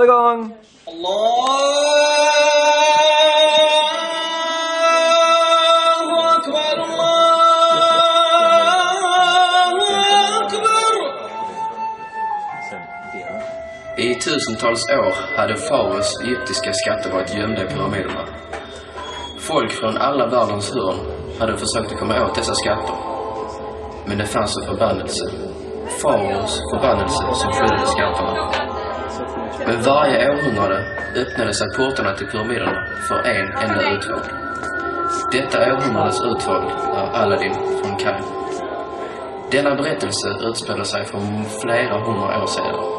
Igång! I tusentals år hade faraos egyptiska skatter varit gömda i pyramiderna. Folk från alla världens hörn hade försökt att komma åt dessa skatter. Men det fanns en förbannelse. Faraos förbannelse som skyddade skatterna. Men varje århundrade öppnade sig portarna till pyramiderna för en enda utvalg. Detta århundradets utvalg är Aladdin från Kairo. Denna berättelse utspelar sig för flera hundra år sedan.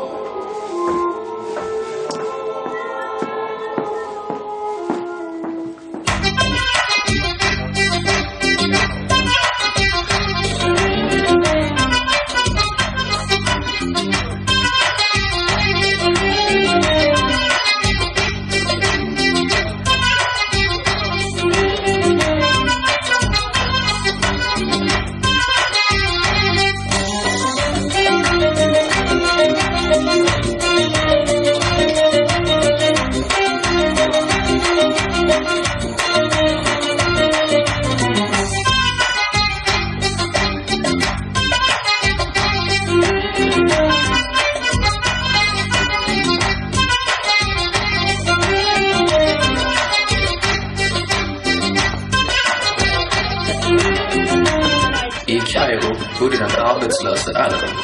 I Kairo bodde den arbetslöse Aladdin.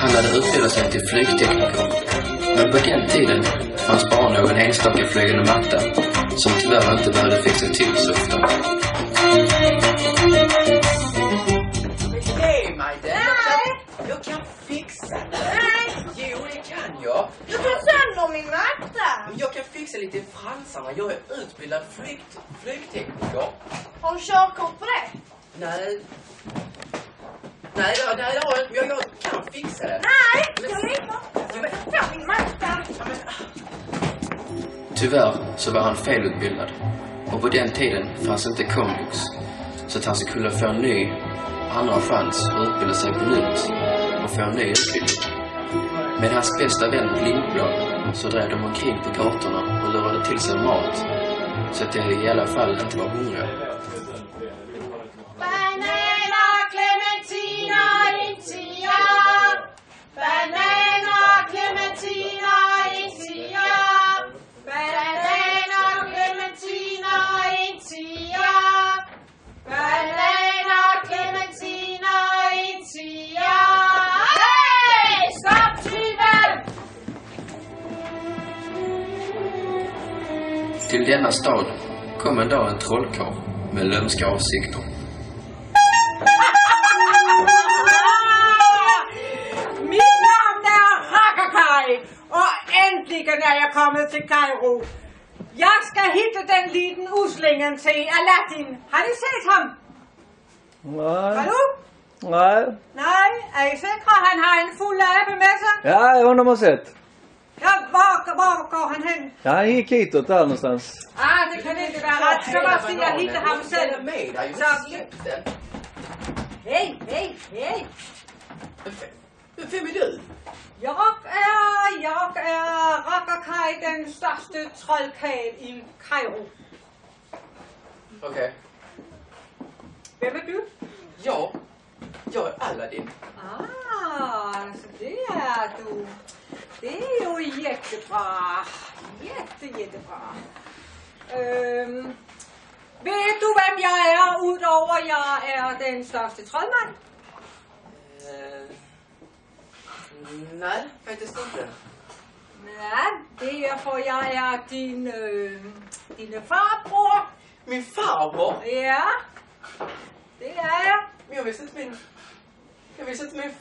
Han hade utbildat sig till flygtekniker. Men på den tiden fanns bara någon enstaka flygande matta som tyvärr inte behövde fixa till så ofta. Hej Majden! Jag kan fixa det. Nej! Jo, det kan jag. Du tar sönder min matta! Jag kan fixa lite fransarna. Jag är utbildad flygtekniker. Har du körkort på det? Nej, det har jag inte. Jag kan fixa det. Nej, jag vet inte. Jag får min matta. Tyvärr så var han felutbildad. Och på den tiden fanns inte komvux. Så att han skulle få en ny andra chans att utbilda sig på nytt och få en ny utbildning. Med hans bästa vän Lindblad så drev de omkring på gatorna och lurade till sig mat. Så att det i alla fall inte var hungriga. Banana, clementina, intia. Banana, clementina, intia. Banana, clementina, intia. Banana, clementina, intia. Hey! Stop, tyven! Till denna stad kom en dag en trollkarl med lömska avsikter. Mit navn er Rakkakai, og äntligen er jeg kommet til Kairo. Jeg skal hitte den liten uslingen til Aladdin. Har du set ham? Nej. Har du? Nej. Nej, er I sikre, han har en fuld abe med sig? Ja, 100%. Ja, hvor går han hen? Ja, han gick hitåt där någonstans. Det kan ikke være ret. Så bare sige, at jeg hitter ham selv. Med dig. Så, Släpp den. hey. Vem är du? Jeg er Rakkakai, den største troldkarl i Kairo. Okej. Hvem er du? Jag är Aladdin. Så det er du. Det er jo jättebra. Jättebra. Ved du, hvem jeg er, udover jeg er den største troldmand? Nej, faktiskt inte. Ja, det er for jeg er dine farbror. Min farbror? Ja, det er jeg. Men jag visste inte min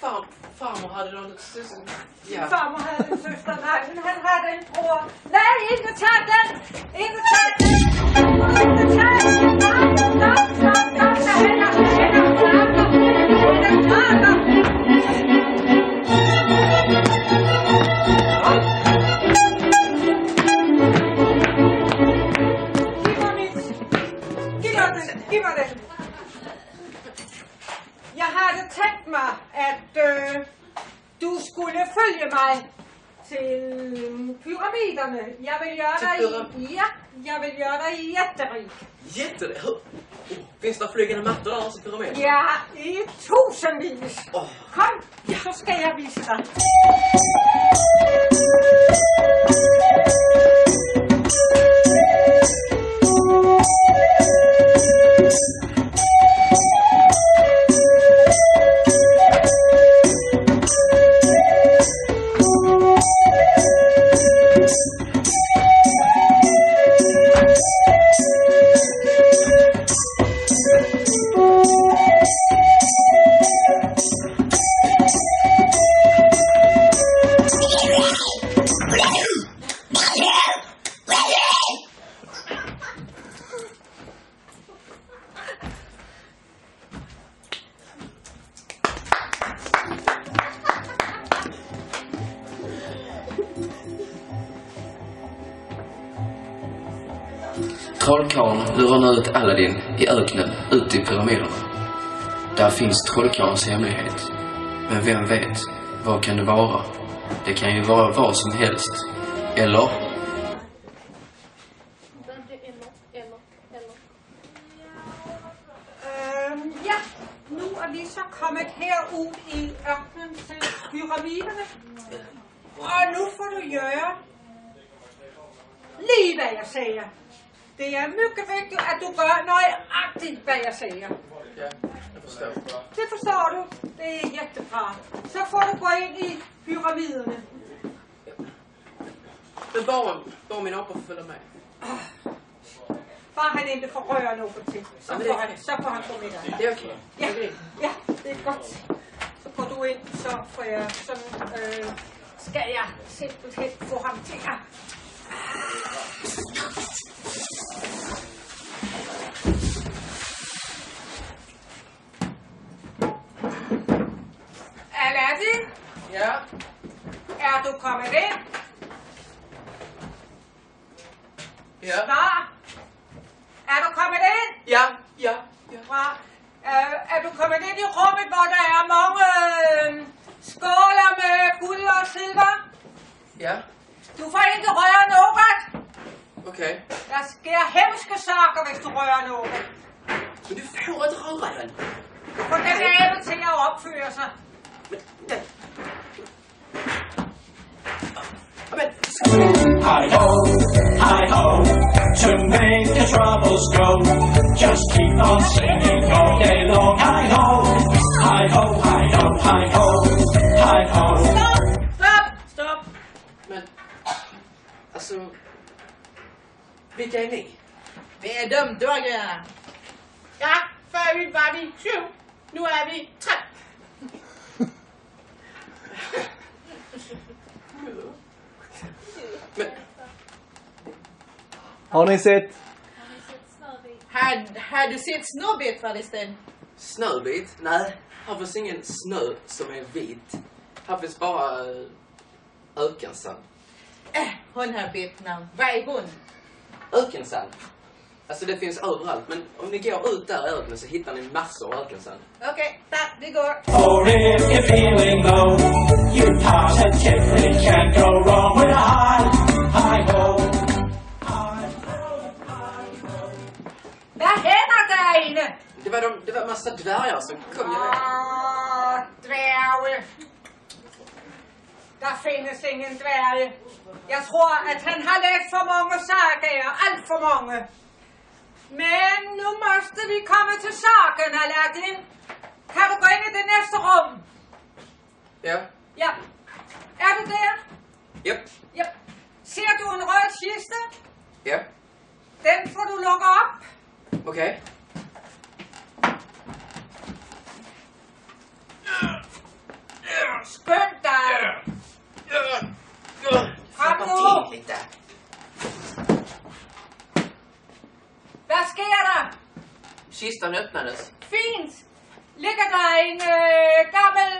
farmor hade någon syster. Ja. Farmor havde en søster, nej, men han havde en bror. Nej, ikke tag den! Ikke tag den! Ikke tag den! Giv mig den! Jeg havde tænkt mig, at du skulle følge mig til pyramiderne. Jeg vil gøre dig jätterik. Jätterik? Finns det flygande mattor där i pyramiden? Ja, i tusindvis. Kom, så skal jeg vise dig. Trollkarlen lurar nu ut Aladdin i öknen ut i pyramiderna. Där finns trollkarlens hemlighet. Men vem vet, vad kan det vara? Det kan ju vara vad som helst. Eller? Ja, nu er vi så kommet herud i ørkenen til pyramiderne. Og nu får du gøre lige hvad jeg siger. Det er mycket vigtigt, at du gør nøjagtigt, hvad jeg siger. Ja, jag förstår. Det forstår du. Det er jättebra. Så får du gå ind i pyramiderne. Men bara min apa får följa med. Bare han ikke får røre noget til. Så får han gå med dig. Det är okej. Ja, det er godt. Så går du ind, så får jeg sådan, skal jeg simpelthen få ham til at... Aladdin, Ja. er du kommet ind? Ja. Svar. Er du kommet ind? Ja. Bra. Er du kommet ind i rummet, hvor der er mange skåler med guld og silver? Ja. Du får ikke røre noget. Okej. Der sker hemske saker, hvis du rører noget. Men du får inte röra den. Få den ave til at opføre sig. Men... Hi-ho, hi-ho, to make your troubles go. Just keep on singing all day long. Hi-ho, hi-ho, hi-ho, hi-ho, hi-ho. Stop. Men... Alltså... Vilka är ni? Vi er dumdårligere. Ja, før var vi 7. Nu er vi 3. Men... Har ni sett? Har du set Snowbit förresten? Snöbit? Nej, här finns ingen snö som är vit. Här finns bara ökensand. Hon har bytt namn. Vad är hon? Ökensand? Alltså det finns överallt, men om ni går ut där i öknen så hittar ni massor av ökensand. Okej, tack, vi går. Or if you're feeling low, you positively can't go wrong with a hi-ho. Hvad hænder derinde? Det var massa dvärgar som kom. Dværge. Der findes ingen dværge. Jeg tror, at han har læst for mange sagaer. Alt for mange. Men nu måste vi komme til saken, Aladdin. Kan du gå ind i det næste rum? Ja. Ja. Er du der? Yep. Ja. Ser du en rød kiste? Ja. Den får du lukke op. Okej. Skynd dig. Kom nu. Lite. Hvad sker der? Kistan öppnades. Fint. Ligger der en gammel